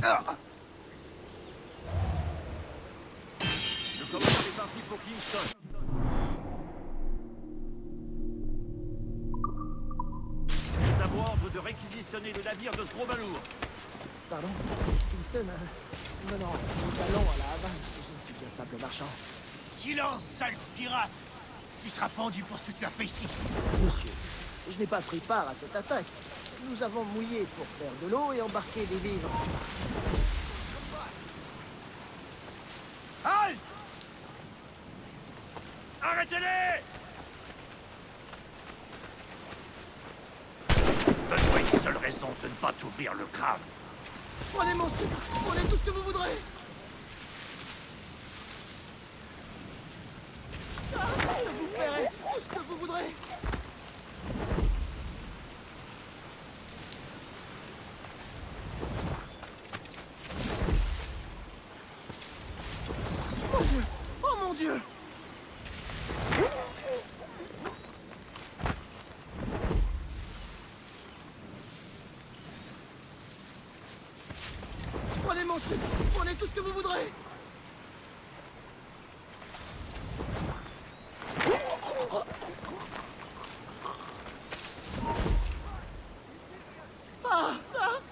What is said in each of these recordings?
Le commandant est parti pour Kingston. Nous avons ordre de réquisitionner le navire de Stromalour. Pardon? Kingston? Non, nous allons à la Havane. Je suis un simple marchand. Silence, sale pirate! Tu seras pendu pour ce que tu as fait ici. Monsieur, je n'ai pas pris part à cette attaque. Nous avons mouillé pour faire de l'eau et embarquer des vivres. Halte! Arrêtez-les! Donne-moi une seule raison de ne pas t'ouvrir le crâne. Prenez mon sucre! Prenez tout ce que vous voudrez! Je vous paierai tout ce que vous voudrez! Mon Dieu! Oh mon Dieu! Prenez mon sucre! Prenez tout ce que vous voudrez!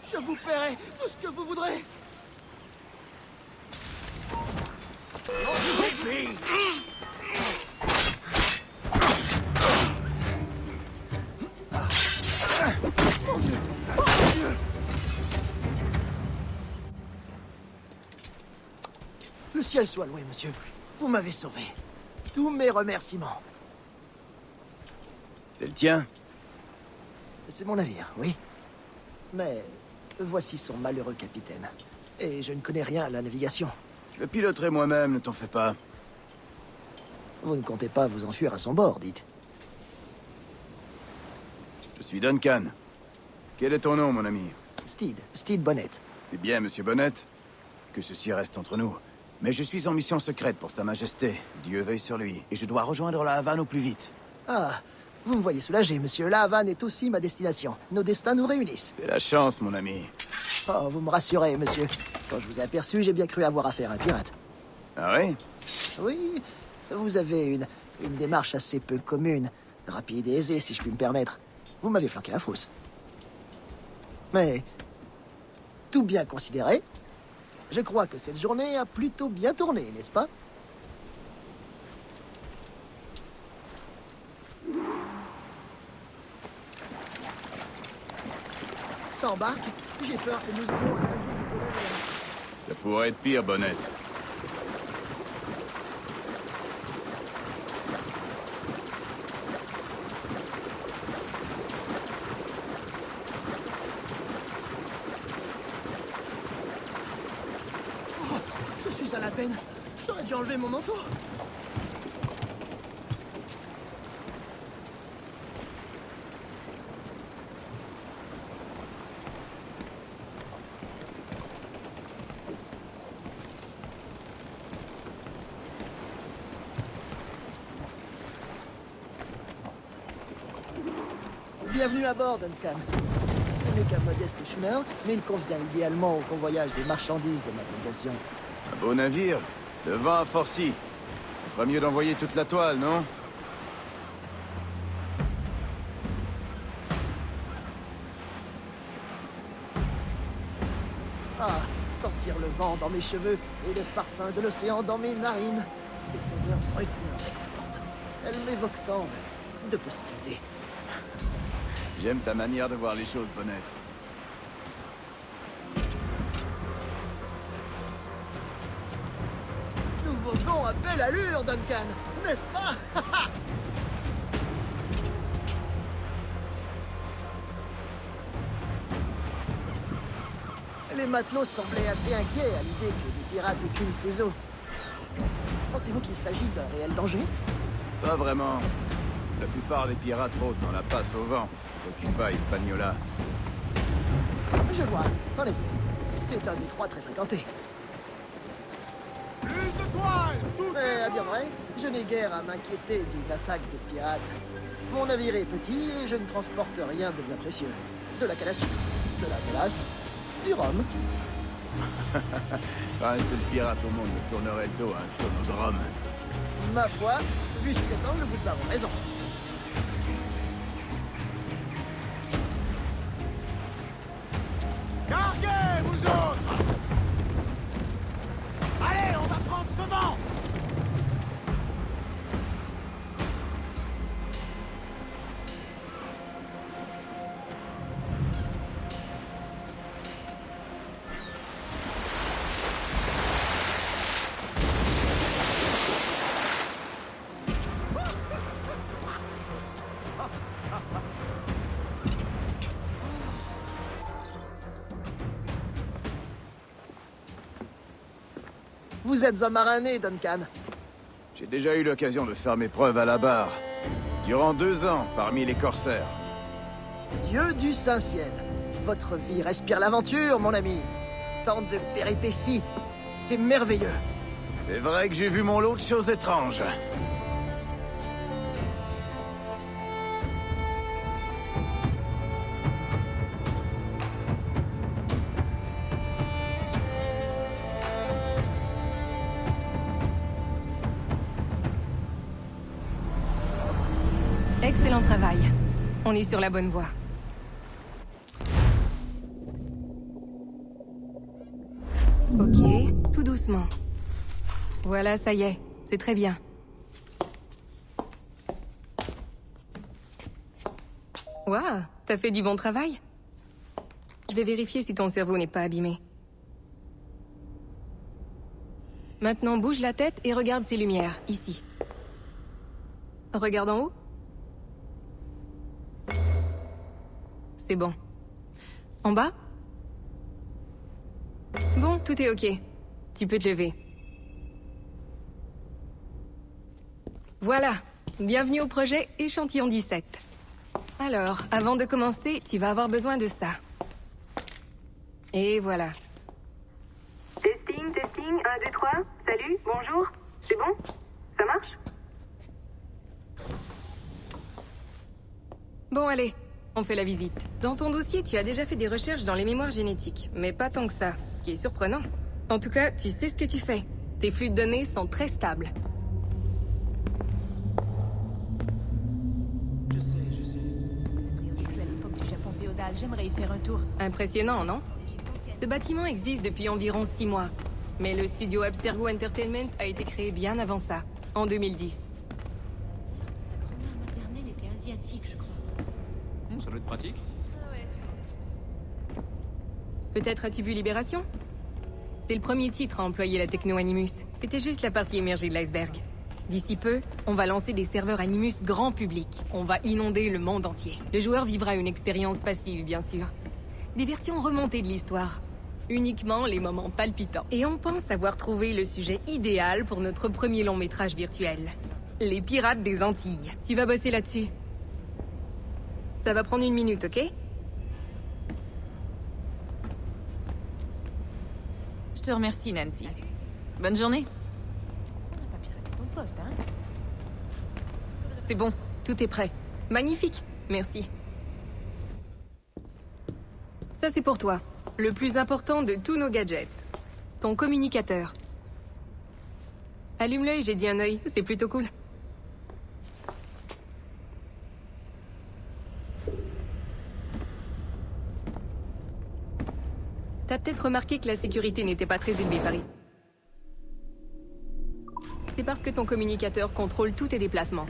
Je vous paierai tout ce que vous voudrez! Mon Dieu! Oh mon Dieu! Le ciel soit loué, monsieur. Vous m'avez sauvé. Tous mes remerciements. C'est le tien? C'est mon navire, oui. Mais voici son malheureux capitaine. Et je ne connais rien à la navigation. Je le piloterai moi-même, ne t'en fais pas. Vous ne comptez pas vous enfuir à son bord, dites. Je suis Duncan. Quel est ton nom, mon ami? Steed Bonnet. Eh bien, monsieur Bonnet, que ceci reste entre nous. Mais je suis en mission secrète pour Sa Majesté. Dieu veuille sur lui. Et je dois rejoindre la Havane au plus vite. Ah, vous me voyez soulagé, monsieur. La Havane est aussi ma destination. Nos destins nous réunissent. C'est la chance, mon ami. Oh, vous me rassurez, monsieur. Quand je vous ai aperçu, j'ai bien cru avoir affaire à un pirate. Ah oui? Oui, vous avez une démarche assez peu commune. Rapide et aisée, si je puis me permettre. Vous m'avez flanqué la frousse. Mais, tout bien considéré, je crois que cette journée a plutôt bien tourné, n'est-ce pas? S'embarque, j'ai peur que nous... Ça pourrait être pire, Bonnet. Je suis à la peine. J'aurais dû enlever mon manteau. Bienvenue à bord, Duncan. Ce n'est qu'un modeste schooner, mais il convient idéalement au convoyage des marchandises de ma plantation. Un beau navire. Le vent a forci. On fera mieux d'envoyer toute la toile, non? Ah, sentir le vent dans mes cheveux et le parfum de l'océan dans mes narines. Cette odeur brute me réconforte. Elle m'évoque tant de possibilités. J'aime ta manière de voir les choses, Bonnet. Nous voguons à belle allure, Duncan, n'est-ce pas? Les matelots semblaient assez inquiets à l'idée que des pirates écument ces eaux. Pensez-vous qu'il s'agit d'un réel danger? Pas vraiment. La plupart des pirates rôdent dans la passe au vent, entre Cuba et Hispaniola. Je vois, en effet. C'est un détroit très fréquenté. Plus de toile! Mais à dire vrai, je n'ai guère à m'inquiéter d'une attaque de pirates. Mon navire est petit et je ne transporte rien de bien précieux. De la canne à sucre, de la glace, du rhum Pas un seul pirate au monde ne tournerait le dos à un tonneau de rhum. Ma foi, vu sous cet angle, vous devez avoir raison. Carguez, vous autres! Allez, on va prendre ce banc! Vous êtes un marin né, Duncan. J'ai déjà eu l'occasion de faire mes preuves à la barre. Durant 2 ans, parmi les corsaires. Dieu du Saint-Ciel. Votre vie respire l'aventure, mon ami. Tant de péripéties. C'est merveilleux. C'est vrai que j'ai vu mon lot de choses étranges. Excellent travail. On est sur la bonne voie. Ok, tout doucement. Voilà, ça y est. C'est très bien. Waouh, t'as fait du bon travail. Je vais vérifier si ton cerveau n'est pas abîmé. Maintenant, bouge la tête et regarde ces lumières, ici. Regarde en haut. C'est bon. En bas? Bon, tout est ok. Tu peux te lever. Voilà. Bienvenue au projet Échantillon 17. Alors, avant de commencer, tu vas avoir besoin de ça. Et voilà. Testing, testing, 1, 2, 3. Salut, bonjour. C'est bon? Ça marche? Bon, allez. On fait la visite. Dans ton dossier, tu as déjà fait des recherches dans les mémoires génétiques, mais pas tant que ça, ce qui est surprenant. En tout cas, tu sais ce que tu fais. Tes flux de données sont très stables. Je sais. C'est vécu à l'époque du Japon féodal, j'aimerais y faire un tour. Impressionnant, non? Ce bâtiment existe depuis environ 6 mois. Mais le studio Abstergo Entertainment a été créé bien avant ça, en 2010. Sa grand-mère maternelle était asiatique, je crois. Ça doit être pratique. Peut-être as-tu vu Libération? C'est le premier titre à employer la techno Animus. C'était juste la partie émergée de l'iceberg. D'ici peu, on va lancer des serveurs Animus grand public. On va inonder le monde entier. Le joueur vivra une expérience passive, bien sûr. Des versions remontées de l'histoire. Uniquement les moments palpitants. Et on pense avoir trouvé le sujet idéal pour notre premier long métrage virtuel. Les Pirates des Antilles. Tu vas bosser là-dessus. Ça va prendre 1 minute, ok? Je te remercie, Nancy. Bonne journée. On n'a pas piraté ton poste, hein? C'est bon, tout est prêt. Magnifique, merci. Ça c'est pour toi. Le plus important de tous nos gadgets. Ton communicateur. Allume l'œil, j'ai dit un œil, c'est plutôt cool. T'as peut-être remarqué que la sécurité n'était pas très élevée par ici. C'est parce que ton communicateur contrôle tous tes déplacements.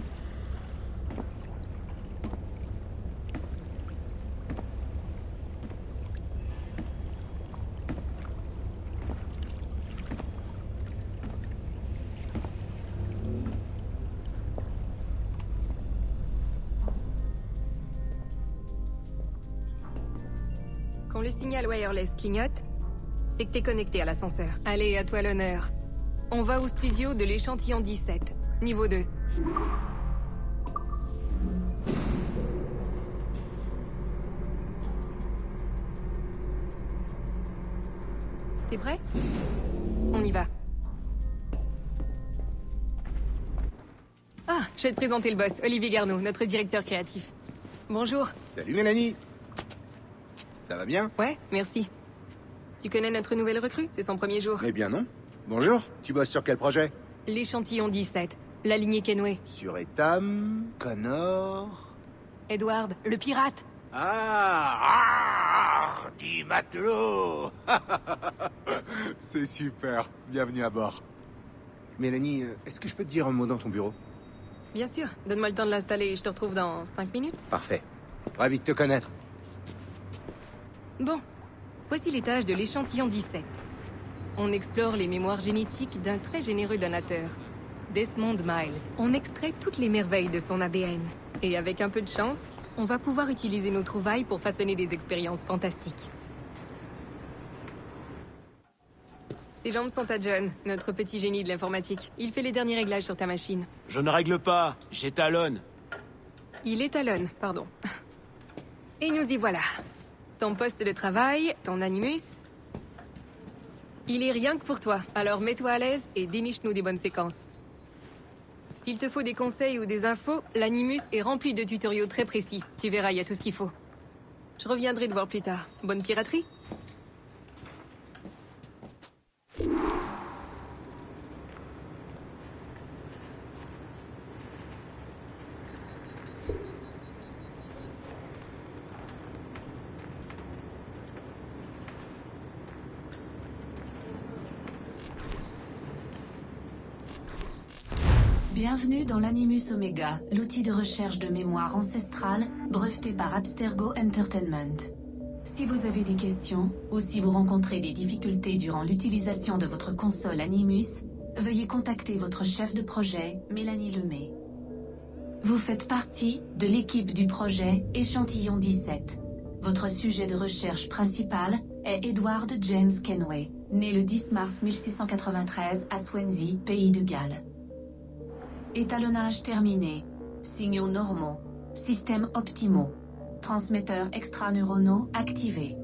Quand le signal wireless clignote, c'est que t'es connecté à l'ascenseur. Allez, à toi l'honneur. On va au studio de l'échantillon 17, niveau 2. T'es prêt? On y va. Ah, je vais te présenter le boss, Olivier Garneau, notre directeur créatif. Bonjour. Salut Mélanie. Ça va bien? Ouais, merci. Tu connais notre nouvelle recrue? C'est son premier jour. Eh bien non. Bonjour, tu bosses sur quel projet? L'échantillon 17, la lignée Kenway. Sur Etam, Connor... Edward, le pirate. Dis matelot. C'est super, bienvenue à bord. Mélanie, est-ce que je peux te dire un mot dans ton bureau? Bien sûr, donne-moi le temps de l'installer et je te retrouve dans 5 minutes. Parfait. Ravi de te connaître. Bon, voici les tâches de l'échantillon 17. On explore les mémoires génétiques d'un très généreux donateur, Desmond Miles. On extrait toutes les merveilles de son ADN. Et avec un peu de chance, on va pouvoir utiliser nos trouvailles pour façonner des expériences fantastiques. Ces jambes sont à John, notre petit génie de l'informatique. Il fait les derniers réglages sur ta machine. Je ne règle pas, j'étalonne. Il étalonne, pardon. Et nous y voilà. Ton poste de travail, ton Animus... Il est rien que pour toi, alors mets-toi à l'aise et déniche-nous des bonnes séquences. S'il te faut des conseils ou des infos, l'Animus est rempli de tutoriaux très précis. Tu verras, il y a tout ce qu'il faut. Je reviendrai te voir plus tard. Bonne piraterie? Bienvenue dans l'Animus Omega, l'outil de recherche de mémoire ancestrale breveté par Abstergo Entertainment. Si vous avez des questions, ou si vous rencontrez des difficultés durant l'utilisation de votre console Animus, veuillez contacter votre chef de projet, Mélanie Lemay. Vous faites partie de l'équipe du projet Échantillon 17. Votre sujet de recherche principal est Edward James Kenway, né le 10 mars 1693 à Swansea, pays de Galles. Étalonnage terminé. Signaux normaux. Systèmes optimaux. Transmetteurs extraneuronaux activés.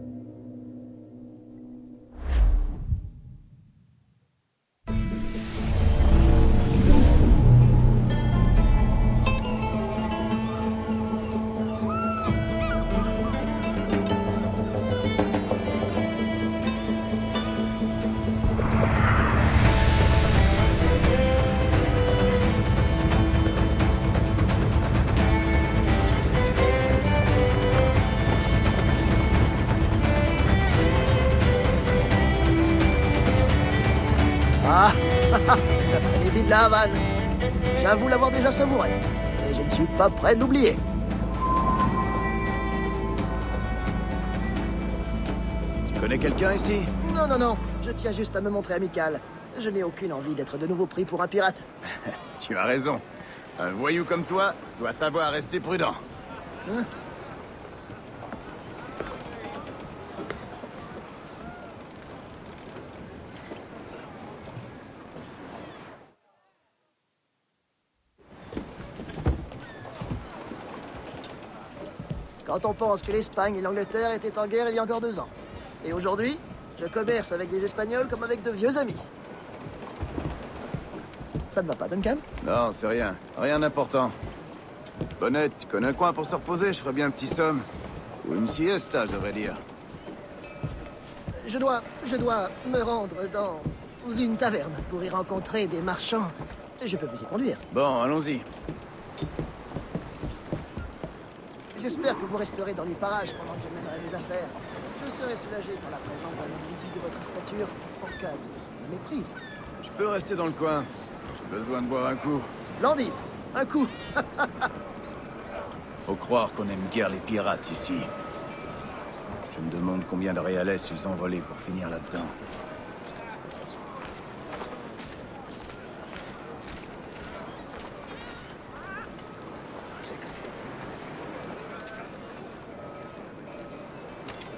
Ah, la frénésie de la Havane. J'avoue l'avoir déjà savouré. Et je ne suis pas prêt de l'oublier. Tu connais quelqu'un ici? Non, non, non. Je tiens juste à me montrer amical. Je n'ai aucune envie d'être de nouveau pris pour un pirate. Tu as raison. Un voyou comme toi doit savoir rester prudent. Hein? Quand on pense que l'Espagne et l'Angleterre étaient en guerre il y a encore 2 ans. Et aujourd'hui, je commerce avec des Espagnols comme avec de vieux amis. Ça ne va pas, Duncan? Non, c'est rien. Rien d'important. Bonnette, tu connais un coin pour se reposer? Je ferais bien un petit somme. Ou une siesta, je devrais dire. Je dois me rendre dans une taverne pour y rencontrer des marchands. Je peux vous y conduire. Bon, allons-y. J'espère que vous resterez dans les parages pendant que je mènerai mes affaires. Je serai soulagé par la présence d'un individu de votre stature en cas de méprise. Je peux rester dans le coin. J'ai besoin de boire un coup. Splendide. Un coup. Faut croire qu'on aime guère les pirates ici. Je me demande combien de réalais ils ont volé pour finir là-dedans.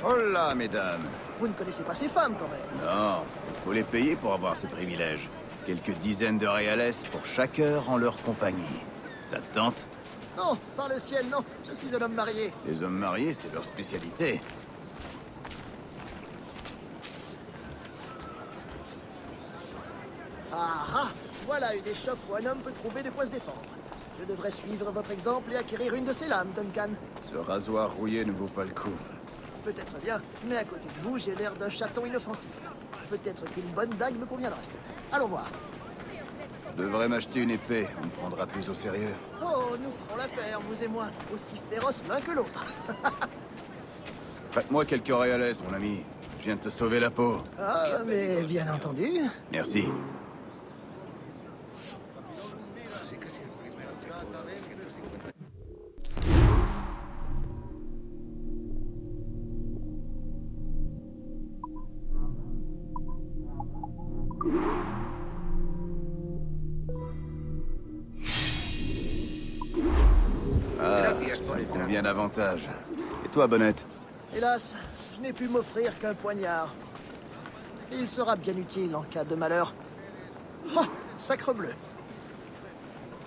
Oh là, mesdames. Vous ne connaissez pas ces femmes, quand même. Non, il faut les payer pour avoir ce privilège. Quelques dizaines de réales pour chaque heure en leur compagnie. Ça te tente? Non, par le ciel, non. Je suis un homme marié. Les hommes mariés, c'est leur spécialité. Ah ah. Voilà une échoppe où un homme peut trouver de quoi se défendre. Je devrais suivre votre exemple et acquérir une de ces lames, Duncan. Ce rasoir rouillé ne vaut pas le coup. peut-être bien, mais à côté de vous, j'ai l'air d'un chaton inoffensif. Peut-être qu'une bonne dague me conviendrait. Allons voir. Je devrais m'acheter une épée, on me prendra plus au sérieux. Oh, nous ferons la paire, vous et moi, aussi féroces l'un que l'autre. Prête-moi quelques oreilles mon ami. Je viens de te sauver la peau. Ah, mais bien entendu. Merci. Ça me convient davantage. Et toi, Bonnette? Hélas, je n'ai pu m'offrir qu'un poignard. Il sera bien utile en cas de malheur. Oh, sacre bleu.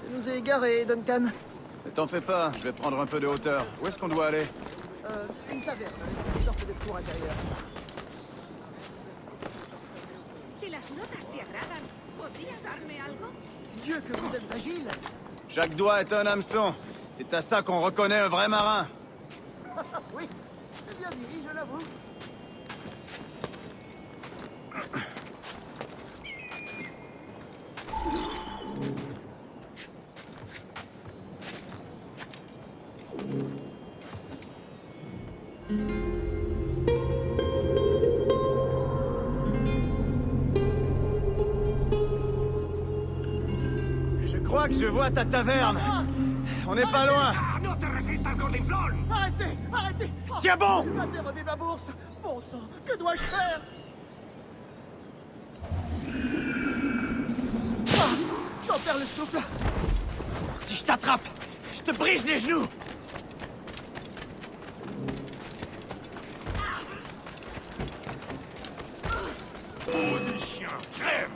Tu nous es égarés, Duncan. Ne t'en fais pas, je vais prendre un peu de hauteur. Où est-ce qu'on doit aller? Une taverne, une sorte de cour intérieure. Si las notas te agradan, ¿podrías darme algo? Dieu, que vous êtes agile. Chaque doigt est un hameçon. C'est à ça qu'on reconnaît un vrai marin. Oui, c'est bien dit, je l'avoue. Je crois que je vois ta taverne. On n'est pas loin. No te resistas, Gordinflón. Arrêtez, arrêtez. Tiens bon! Il m'a dérobé ma bourse. Bon sang, que dois-je faire? Ah, j'en perds le souffle. Si je t'attrape, je te brise les genoux. Maudit chien, crève.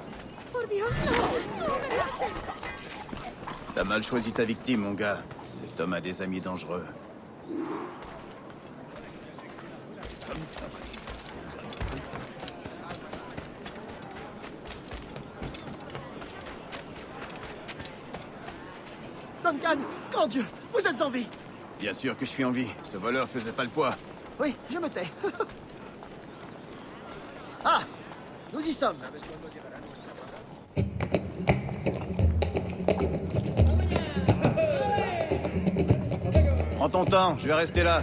T'as mal choisi ta victime, mon gars. Cet homme a des amis dangereux. Duncan, grand Dieu, vous êtes en vie. Bien sûr que je suis en vie. Ce voleur faisait pas le poids. Oui, je me tais. Ah, nous y sommes. Prends ton temps, je vais rester là.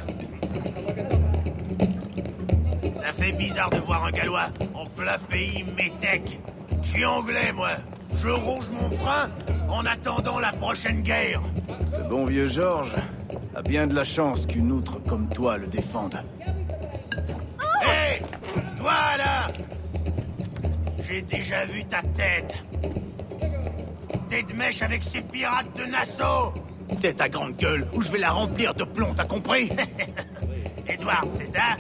Ça fait bizarre de voir un Gallois en plein pays métèque. Je suis anglais, moi. Je ronge mon frein en attendant la prochaine guerre. Ce bon vieux Georges a bien de la chance qu'une outre comme toi le défende. Hé, toi là! J'ai déjà vu ta tête. T'es de mèche avec ces pirates de Nassau. Tête à grande gueule, ou je vais la remplir de plomb, t'as compris? Edward, c'est ça?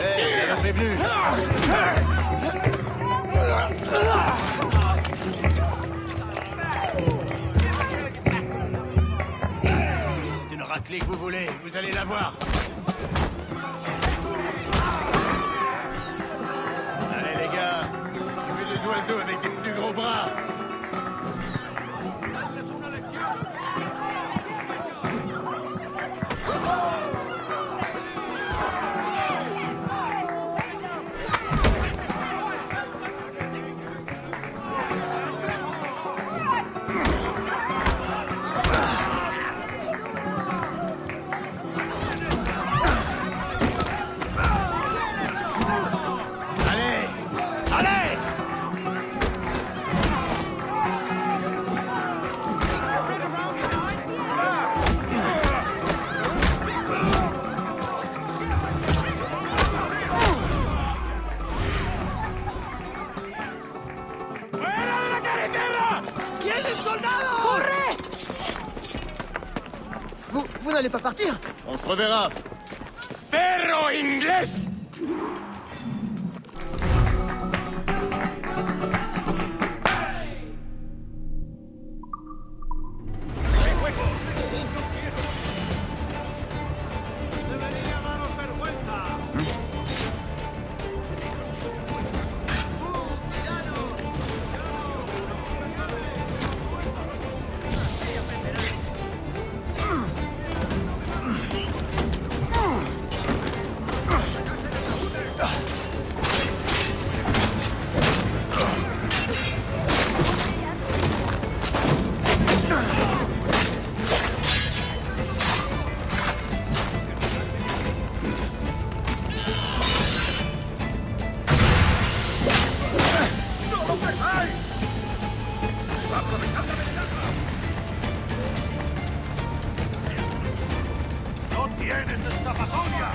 Hé, j'avais prévenu. C'est une raclée que vous voulez, vous allez la voir. Allez les gars, j'ai vu des oiseaux avec des plus gros bras. Vous n'allez pas partir? On se reverra. Perro inglés! ¡No tienes escapatoria!